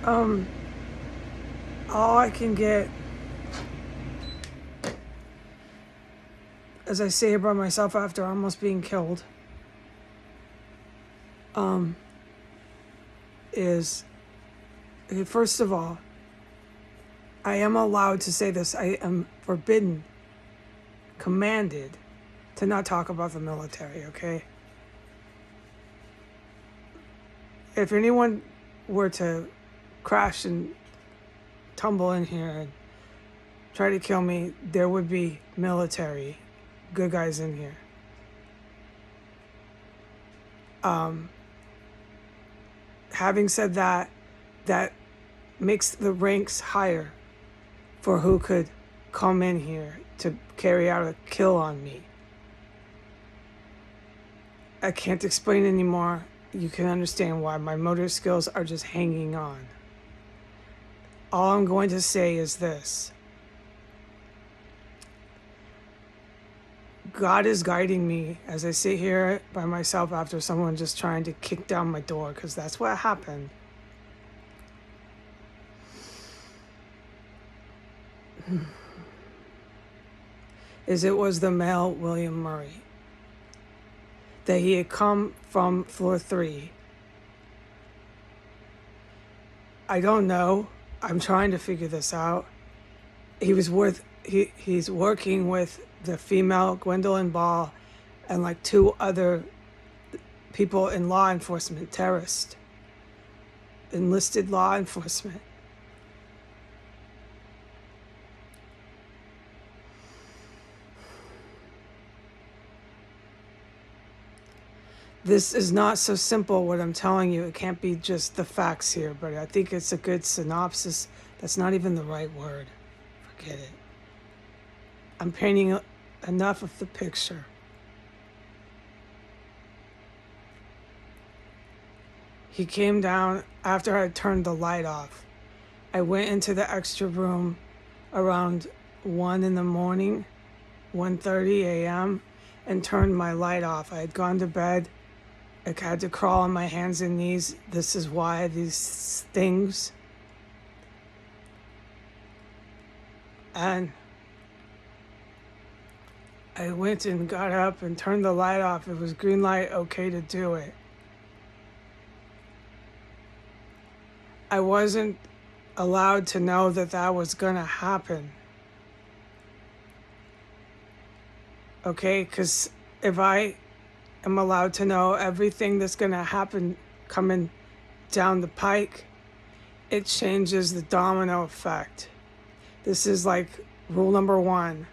All I can get, as I say about myself after almost being killed, is, first of all, I am allowed to say this. I am forbidden, commanded to not talk about the military, okay? If anyone were to crash and tumble in here and try to kill me, there would be military good guys in here. Having said that, that makes the ranks higher for who could come in here to carry out a kill on me. I can't explain anymore. You can understand why my motor skills are just hanging on. All I'm going to say is this. God is guiding me as I sit here by myself after someone just trying to kick down my door, because that's what happened. It was the male William Murray. That he had come from floor 3. I don't know. I'm trying to figure this out. He's working with the female Gwendolyn Ball and like 2 other people in law enforcement, terrorists, enlisted law enforcement. This is not so simple, what I'm telling you. It can't be just the facts here, but I think it's a good synopsis. That's not even the right word. Forget it. I'm painting enough of the picture. He came down after I turned the light off. I went into the extra room around 1 in the morning, 1:30 a.m., and turned my light off. I had gone to bed. I had to crawl on my hands and knees. This is why these things. And I went and got up and turned the light off. It was green light, okay to do it. I wasn't allowed to know that that was gonna happen. Okay, because if I am allowed to know everything that's gonna happen coming down the pike, it changes the domino effect. This is like rule number 1.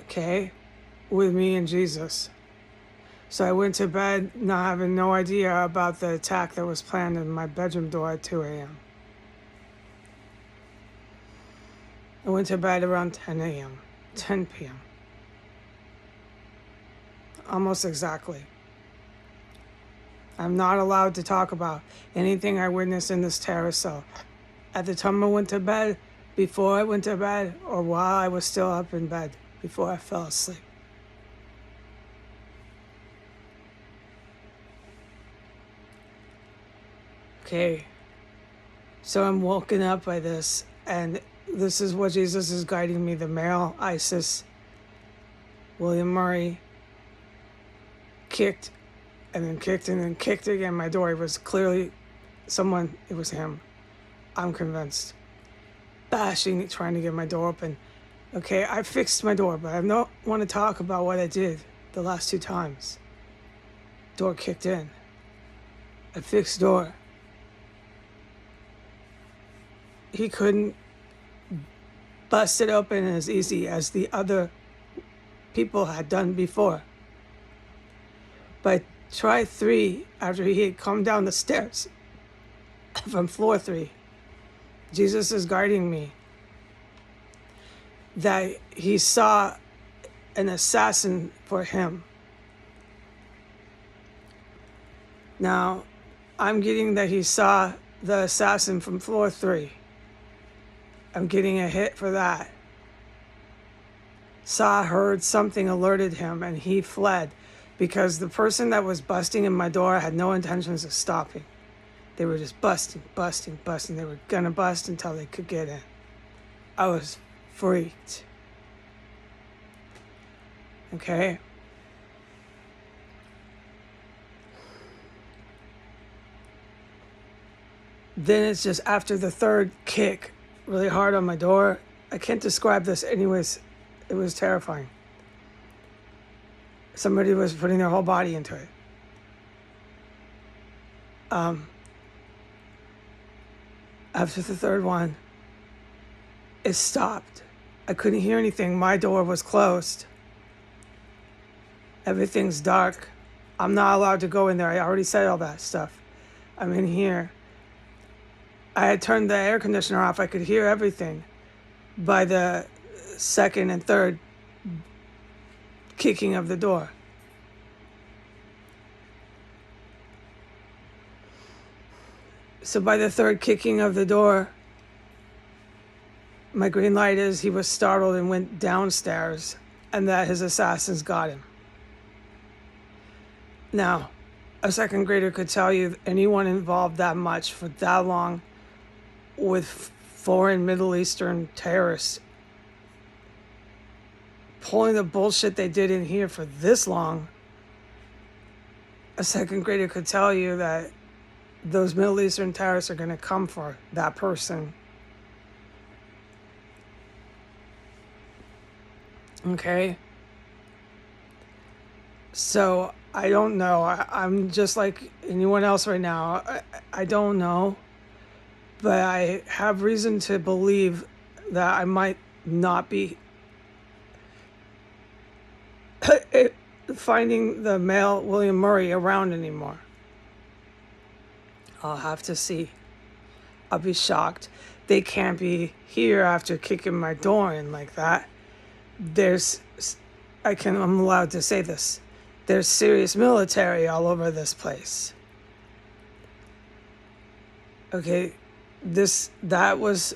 Okay, with me and Jesus. So I went to bed not having no idea about the attack that was planned in my bedroom door at 2 a.m. I went to bed around 10 a.m., 10 p.m. Almost exactly. I'm not allowed to talk about anything I witnessed in this terror cell. At the time I went to bed, before I went to bed, or while I was still up in bed, before I fell asleep. Okay, so I'm woken up by this, and this is what Jesus is guiding me. The male ISIS, William Murray, kicked, and then kicked, and then kicked again. My door, it was clearly someone, it was him. I'm convinced. Bashing, trying to get my door open. Okay, I fixed my door, but I don't want to talk about what I did the last 2 times. Door kicked in. I fixed door. He couldn't bust it open as easy as the other people had done before. But try 3 after he had come down the stairs from floor 3. Jesus is guiding me that he saw an assassin for him. Now, I'm getting that he saw the assassin from floor 3. I'm getting a hit for that. Heard something alerted him, and he fled. because the person that was busting in my door had no intentions of stopping. They were just busting. They were gonna bust until they could get in. I was freaked. Okay? Then it's just after the third kick really hard on my door. I can't describe this anyways. It was terrifying. Somebody was putting their whole body into it. After the third one, it stopped. I couldn't hear anything. My door was closed. Everything's dark. I'm not allowed to go in there. I already said all that stuff. I'm in here. I had turned the air conditioner off. I could hear everything. By the second and third kicking of the door. So by the third kicking of the door, my green light is he was startled and went downstairs, and that his assassins got him. Now, a second grader could tell you anyone involved that much for that long with foreign Middle Eastern terrorists pulling the bullshit they did in here for this long, a second grader could tell you that those Middle Eastern terrorists are going to come for that person. Okay? So, I don't know. I'm just like anyone else right now. I don't know. But I have reason to believe that I might not be finding the male William Murray around anymore. I'll have to see. I'll be shocked. They can't be here after kicking my door in like that. I'm allowed to say this. There's serious military all over this place. Okay, that was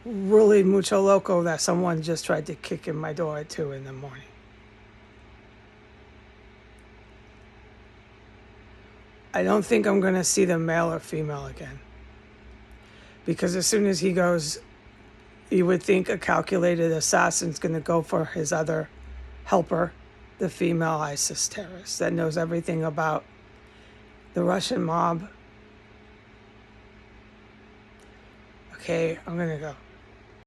really mucho loco that someone just tried to kick in my door at 2 a.m. I don't think I'm going to see the male or female again. Because as soon as he goes, you would think a calculated assassin's going to go for his other helper, the female ISIS terrorist that knows everything about the Russian mob. Okay, I'm going to go.